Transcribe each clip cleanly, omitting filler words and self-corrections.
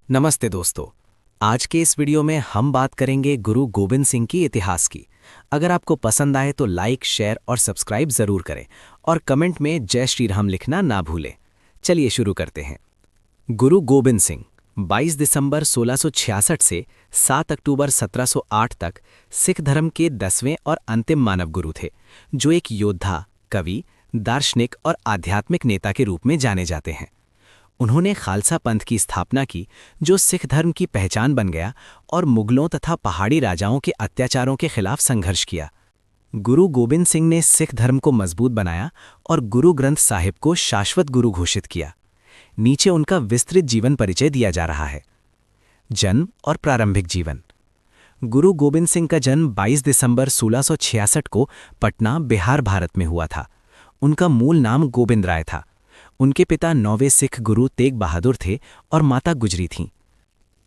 नमस्ते दोस्तों। आज के इस वीडियो में हम बात करेंगे गुरु गोबिंद सिंह की इतिहास की। अगर आपको पसंद आए तो लाइक, शेयर और सब्सक्राइब जरूर करें और कमेंट में जय श्री राम लिखना ना भूलें। चलिए शुरू करते हैं। गुरु गोबिंद सिंह 22 दिसंबर 1666 से 7 अक्टूबर 1708 तक सिख धर्म के 10वें और अंतिम मानव गुरु थे, जो एक योद्धा, कवि, दार्शनिक और आध्यात्मिक नेता के रूप में जाने जाते हैं। उन्होंने खालसा पंथ की स्थापना की, जो सिख धर्म की पहचान बन गया और मुगलों तथा पहाड़ी राजाओं के अत्याचारों के खिलाफ संघर्ष किया। गुरु गोबिंद सिंह ने सिख धर्म को मजबूत बनाया और गुरु ग्रंथ साहिब को शाश्वत गुरु घोषित किया। नीचे उनका विस्तृत जीवन परिचय दिया जा रहा है। जन्म और प्रारंभिक जीवन। गुरु गोबिंद सिंह का जन्म 22 दिसंबर 1666 को पटना, बिहार, भारत में हुआ था। उनका मूल नाम गोविंद राय था। उनके पिता 9वें सिख गुरु तेग बहादुर थे और माता गुजरी थीं।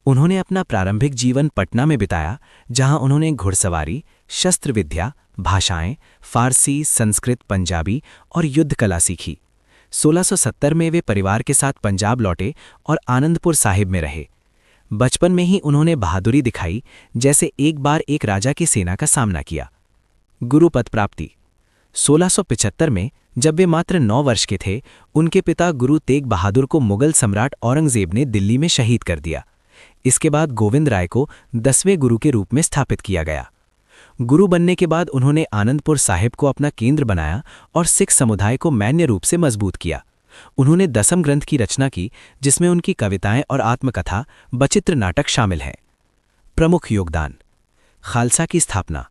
उन्होंने अपना प्रारंभिक जीवन पटना में बिताया, जहां उन्होंने घुड़सवारी, शस्त्र विद्या, भाषाएं, फारसी, संस्कृत, पंजाबी और युद्ध कला सीखी। 1670 में वे परिवार के साथ पंजाब लौटे और आनंदपुर साहिब में रहे। बचपन में ही उन्होंने बहादुरी दिखाई, जैसे एक बार एक राजा की सेना का सामना किया। गुरु पद प्राप्ति। 1675 में जब वे मात्र 9 वर्ष के थे, उनके पिता गुरु तेग बहादुर को मुगल सम्राट औरंगजेब ने दिल्ली में शहीद कर दिया। इसके बाद गोविंद राय को 10वें गुरु के रूप में स्थापित किया गया। गुरु बनने के बाद उन्होंने आनंदपुर साहिब को अपना केंद्र बनाया और सिख समुदाय को मान्य रूप से मजबूत किया। उन्होंने दसम ग्रंथ की रचना की, जिसमें उनकी कविताएं और आत्मकथा, बचित्र नाटक शामिल हैं। प्रमुख योगदान। खालसा की स्थापना।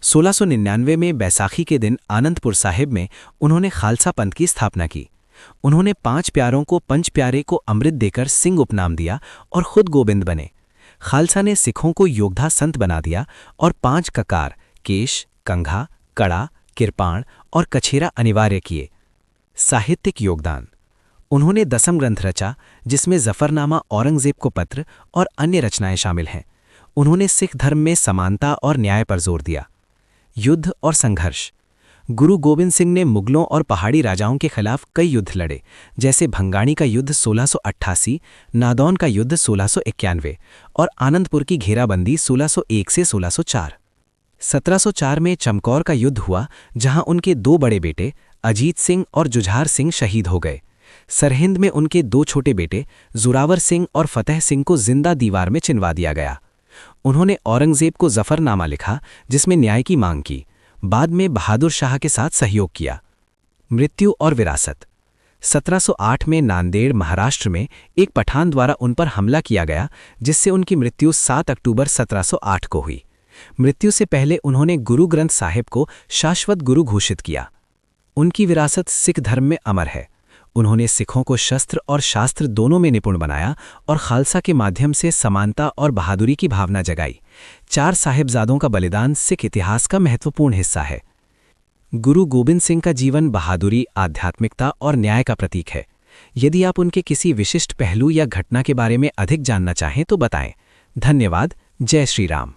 1699 में बैसाखी के दिन आनंदपुर साहिब में उन्होंने खालसा पंथ की स्थापना की। उन्होंने 5 प्यारों को पंच प्यारे को अमृत देकर सिंह उपनाम दिया और खुद गोविंद बने। खालसा ने सिखों को योद्धा संत बना दिया और 5 ककार, केश, कंघा, कड़ा, किरपाण और कछेरा अनिवार्य किए। साहित्यिक योगदान। उन्होंने दसम ग्रंथ रचा, जिसमें जफरनामा, औरंगजेब को पत्र और अन्य रचनाएं शामिल हैं। उन्होंने सिख धर्म में समानता और न्याय पर जोर दिया। युद्ध और संघर्ष। गुरु गोबिंद सिंह ने मुगलों और पहाड़ी राजाओं के खिलाफ कई युद्ध लड़े, जैसे भंगाणी का युद्ध 1688, नादौन का युद्ध 1691 और आनंदपुर की घेराबंदी 1601 से 1604। 1704 में चमकौर का युद्ध हुआ, जहां उनके 2 बड़े बेटे अजीत सिंह और जुझार सिंह शहीद हो गए। सरहिंद में उनके 2 छोटे बेटे जोरावर सिंह और फतेह सिंह को जिंदा दीवार में चिनवा दिया गया। उन्होंने औरंगजेब को जफरनामा लिखा, जिसमें न्याय की मांग की। बाद में बहादुर शाह के साथ सहयोग किया। मृत्यु और विरासत। 1708 में नांदेड़, महाराष्ट्र में एक पठान द्वारा उन पर हमला किया गया, जिससे उनकी मृत्यु 7 अक्टूबर 1708 को हुई। मृत्यु से पहले उन्होंने गुरु ग्रंथ साहिब को शाश्वत गुरु घोषित किया। उनकी विरासत सिख धर्म में अमर है। उन्होंने सिखों को शस्त्र और शास्त्र दोनों में निपुण बनाया और खालसा के माध्यम से समानता और बहादुरी की भावना जगाई। 4 साहिबजादों का बलिदान सिख इतिहास का महत्वपूर्ण हिस्सा है। गुरु गोबिंद सिंह का जीवन बहादुरी, आध्यात्मिकता और न्याय का प्रतीक है। यदि आप उनके किसी विशिष्ट पहलू या घटना के बारे में अधिक जानना चाहें तो बताएं। धन्यवाद। जय श्री राम।